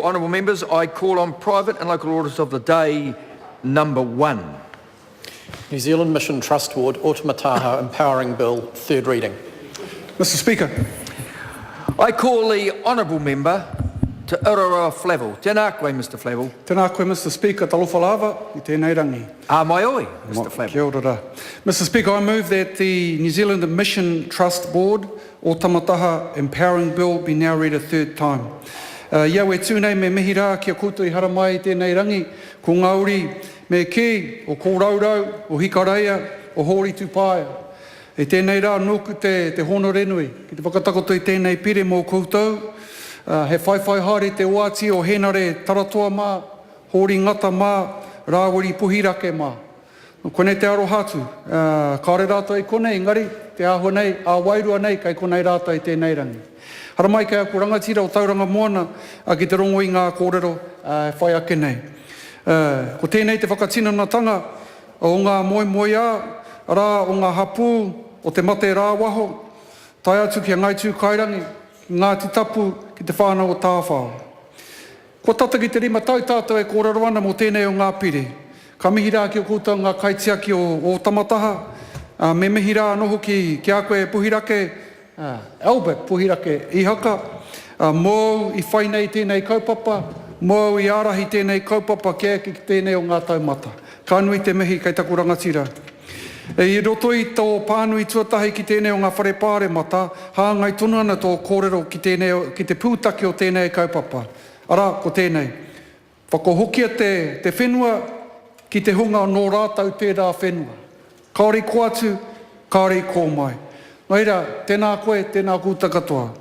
Honourable members, I call on private and local orders of the day, number 1. New Zealand Mission Trust Board, Otamataha Empowering Bill, third reading. Mr Speaker. I call the honourable member to Aroa Flavel. Tēnā koe, Mr Flavel. Tēnā koe, Mr Speaker, talofa lava I tēnei rangi. Mai oi, Mr Flavel. Kia ora rā. Mr Speaker, I move that the New Zealand Mission Trust Board, Otamataha Empowering Bill be now read a third time. Ia we tūnei me mihi rā kia koutou I hara mai tēnei rangi, ko Ngāuri me ki, o kōraurau, o hikareia, o hori tūpāia. E tēnei rā nōku te hono renui, ki te whakatakoto I tēnei pire mō koutou, he whaiwhai haere te oati o henare taratoa mā, hori ngata mā, rāwari puhirake mā. Konei te aro hatu, kāre rātou I konei, engari, te āhua nei, āwairua nei, kai konei rātou I tēnei rangi. Hara mai kai aku rangatira o tauranga moana ki te rongo I ngā kōrero whai ake nei. Ko tēnei te whakatinanatanga o ngā moe ā, rā o ngā hapū, o te mate rāwaho, tai atu ki a ngai tū kairangi, ngā titapu ki te whānau o tāwhao. Ko tata ki te rima tau tātou e kōrero ana mō tēnei o ngā pire. Ka mihi rā ki o koutou ngā kaitiaki o Otamataha, me mihi rā noho ki a koe puhirake, Albert puhirake I haka, mō I whainei tēnei kaupapa, mō I ārahi tēnei kaupapa kia ki tēnei o ngā taumata. Ka nui te mihi kei taku rangatira. I roto I tō pānui tuatahi ki tēnei o ngā whare pāre mata, hāngai tonu ana tō kōrero ki te pūtaki o tēnei kaupapa. Ara, ko tēnei. Whakohokia te whenua ki te hunga nō rātau tērā whenua. Kaori ko atu, kaori ko mai. No ira, tēnā koe, tēnā kūta katoa.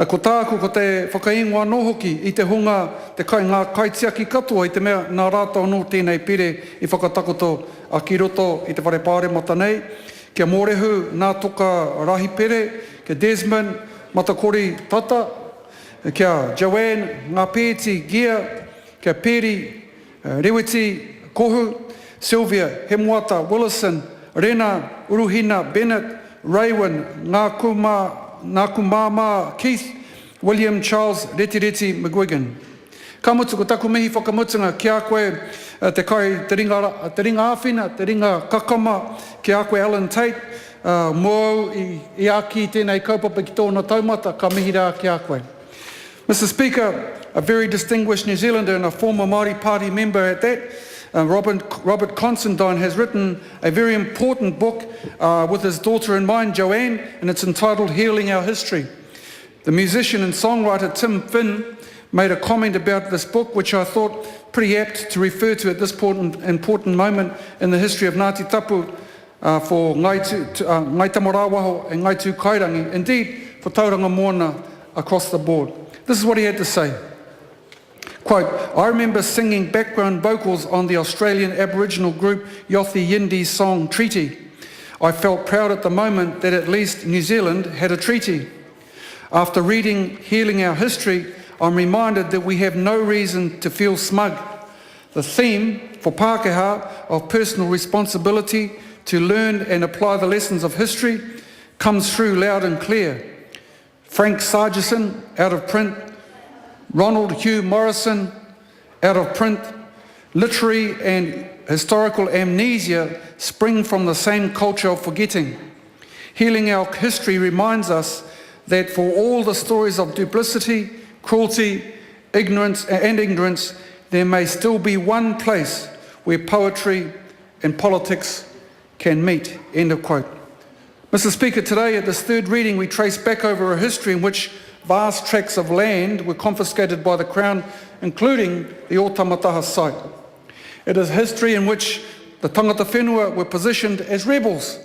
Ko tāku ko te whakaingoa nohoki I te hunga, ngā kaitiaki katoa I te mea nā rātau no tēnei pire I whakatakoto a ki roto I te whare pāre mata nei. Kia mōrehu nā toka rahi pere, kia Desmond, Matakori Tata, kia Joanne, ngā pēti Gia, kia Peri, Rewiti, Kohu, Sylvia, Hemuata, Willison, Rena, Uruhina, Bennett, Raywin, Ngākumāmā, Keith, William Charles, Reti McGuigan. Ka mutu ko taku mihi whakamutunga ki a koe te kai te ringa āwhina, te ringa kakama, ki a koe Alan Tate, mō I aki tēnei kaupapa ki tōna taumata, ka mihi rā ki a koe. Mr Speaker, a very distinguished New Zealander and a former Māori Party member at that, Robert Considine has written a very important book with his daughter in mind, Joanne, and it's entitled Healing Our History. The musician and songwriter Tim Finn made a comment about this book, which I thought pretty apt to refer to at this important moment in the history of Ngāti Tapu for Ngai Tamarāwaho and Ngai Tū Kairangi, indeed for Tauranga Moana across the board. This is what he had to say. Quote, I remember singing background vocals on the Australian Aboriginal group Yothi Yindi's song Treaty. I felt proud at the moment that at least New Zealand had a treaty. After reading Healing Our History, I'm reminded that we have no reason to feel smug. The theme for Pākehā of personal responsibility to learn and apply the lessons of history comes through loud and clear. Frank Sargison, out of print. Ronald Hugh Morrison, out of print. Literary and historical amnesia spring from the same culture of forgetting. Healing Our History reminds us that for all the stories of duplicity, cruelty, ignorance, there may still be one place where poetry and politics can meet. End of quote. Mr Speaker, today at this third reading we trace back over a history in which vast tracts of land were confiscated by the Crown, including the Otamataha site. It is history in which the tangata whenua were positioned as rebels,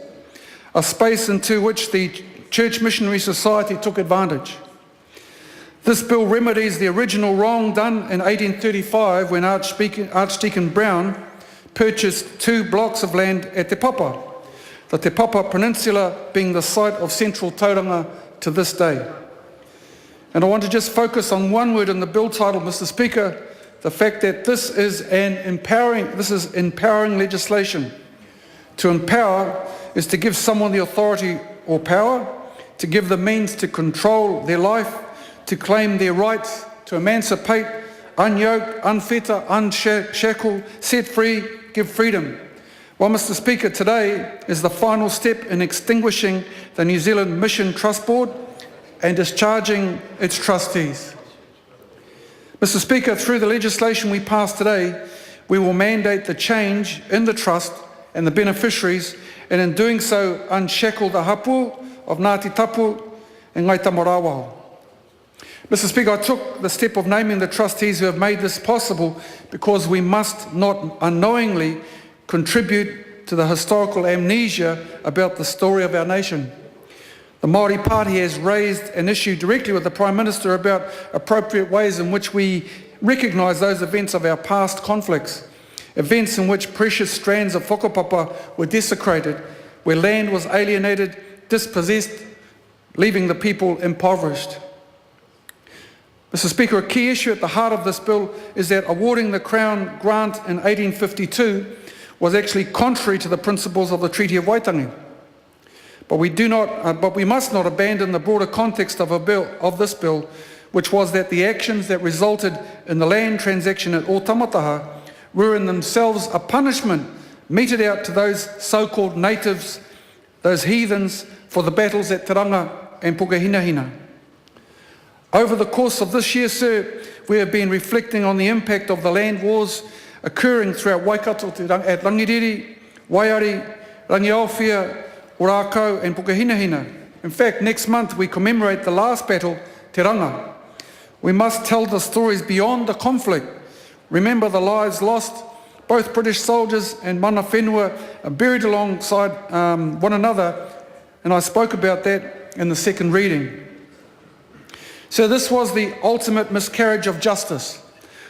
a space into which the Church Missionary Society took advantage. This bill remedies the original wrong done in 1835 when Archdeacon Brown purchased 2 blocks of land at Te Papa, the Te Papa Peninsula being the site of central Tauranga to this day. And I want to just focus on one word in the bill title, Mr Speaker, the fact that this is empowering legislation. To empower is to give someone the authority or power, to give the means to control their life, to claim their rights, to emancipate unyoke, unfetter, unshackle, set free, give freedom. Well, Mr. Speaker, today is the final step in extinguishing the New Zealand Mission Trust Board and discharging its trustees. Mr. Speaker, through the legislation we pass today, we will mandate the change in the trust and the beneficiaries, and in doing so, unshackle the hapu of Ngāti Tapu and Ngai Tamarawaho. Mr. Speaker, I took the step of naming the trustees who have made this possible because we must not unknowingly contribute to the historical amnesia about the story of our nation. The Māori Party has raised an issue directly with the Prime Minister about appropriate ways in which we recognise those events of our past conflicts, events in which precious strands of whakapapa were desecrated, where land was alienated, dispossessed, leaving the people impoverished. Mr. Speaker, a key issue at the heart of this bill is that awarding the Crown grant in 1852 was actually contrary to the principles of the Treaty of Waitangi. But we must not abandon the broader context of this bill, which was that the actions that resulted in the land transaction at Otamataha were in themselves a punishment meted out to those so-called natives, those heathens, for the battles at Te Ranga and Pukehinahina. Over the course of this year, sir, we have been reflecting on the impact of the land wars occurring throughout Waikato at Rangiriri, Waiari, Rangiaowhia, Orako and Pukehinahina. In fact, next month we commemorate the last battle, Te Ranga. We must tell the stories beyond the conflict. Remember the lives lost. Both British soldiers and mana whenua are buried alongside one another, and I spoke about that in the second reading. So this was the ultimate miscarriage of justice.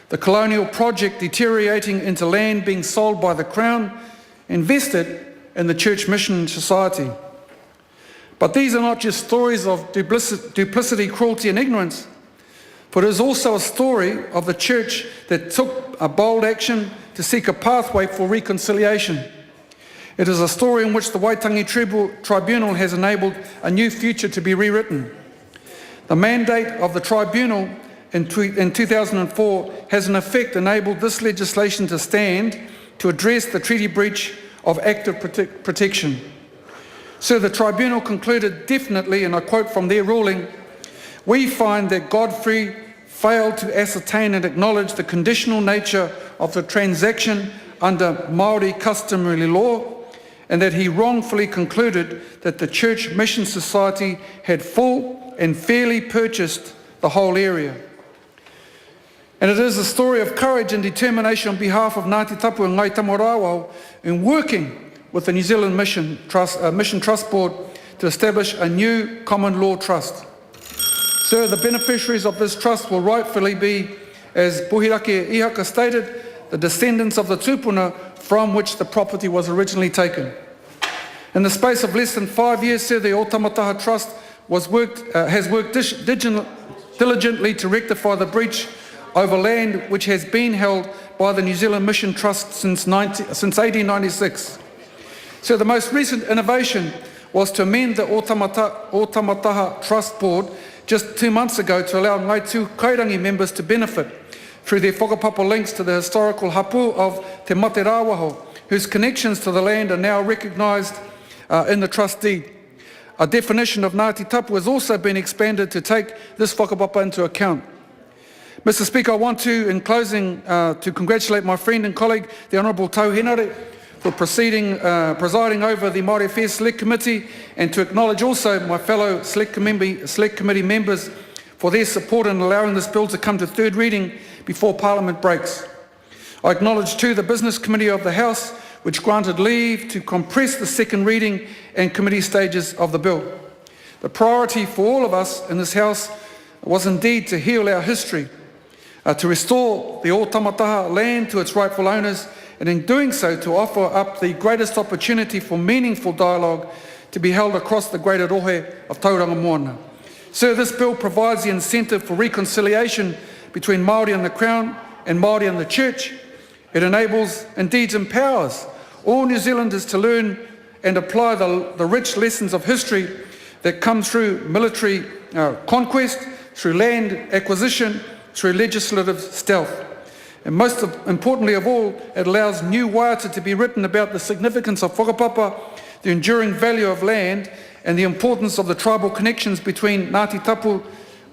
The colonial project deteriorating into land being sold by the Crown, invested in the Church Mission Society. But these are not just stories of duplicity, cruelty and ignorance, but it is also a story of the Church that took a bold action to seek a pathway for reconciliation. It is a story in which the Waitangi Tribunal has enabled a new future to be rewritten. The mandate of the Tribunal in 2004 has in effect enabled this legislation to stand to address the treaty breach of active protection. So the Tribunal concluded definitely, and I quote from their ruling, "We find that Godfrey failed to ascertain and acknowledge the conditional nature of the transaction under Māori customary law, and that he wrongfully concluded that the Church Mission Society had full and fairly purchased the whole area." And it is a story of courage and determination on behalf of Ngāti Tapu and Ngai Tamarawaho in working with the New Zealand Mission Trust Board to establish a new common law trust. Sir, the beneficiaries of this trust will rightfully be, as Puhirake Ihaka stated, the descendants of the tupuna from which the property was originally taken. In the space of less than 5 years, sir, the Otamataha Trust has worked diligently to rectify the breach over land which has been held by the New Zealand Mission Trust since 1896. So the most recent innovation was to amend the Otamataha Trust Board just 2 months ago to allow Ngai Tū Kairangi members to benefit through their whakapapa links to the historical hapu of Te Mate Rawaho, whose connections to the land are now recognised in the trust deed. A definition of Ngāti Tapu has also been expanded to take this whakapapa into account. Mr. Speaker, I want to, in closing, to congratulate my friend and colleague, the Honourable Tau Henare, for presiding over the Māori Affairs Select Committee, and to acknowledge also my fellow Select Committee members for their support in allowing this bill to come to third reading before Parliament breaks. I acknowledge too the Business Committee of the House, which granted leave to compress the second reading and committee stages of the bill. The priority for all of us in this House was indeed to heal our history, to restore the Otamataha land to its rightful owners, and in doing so to offer up the greatest opportunity for meaningful dialogue to be held across the greater rohe of Tauranga Moana. Sir, this bill provides the incentive for reconciliation between Māori and the Crown and Māori and the Church. It enables, indeed empowers, all New Zealanders to learn and apply the rich lessons of history that come through military conquest, through land acquisition, through legislative stealth. And most importantly of all, it allows new waiata to be written about the significance of whakapapa, the enduring value of land, and the importance of the tribal connections between Ngāti Tapu,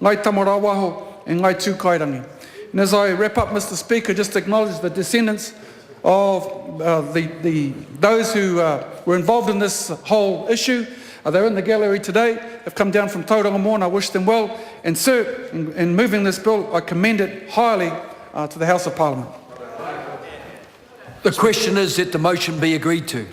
Ngai Tamarawaho, and Ngai Tūkairangi. And as I wrap up, Mr. Speaker, just acknowledge the descendants of those who were involved in this whole issue. They're in the gallery today. They've come down from Tauranga and I wish them well. And sir, in moving this bill, I commend it highly to the House of Parliament. The question is that the motion be agreed to.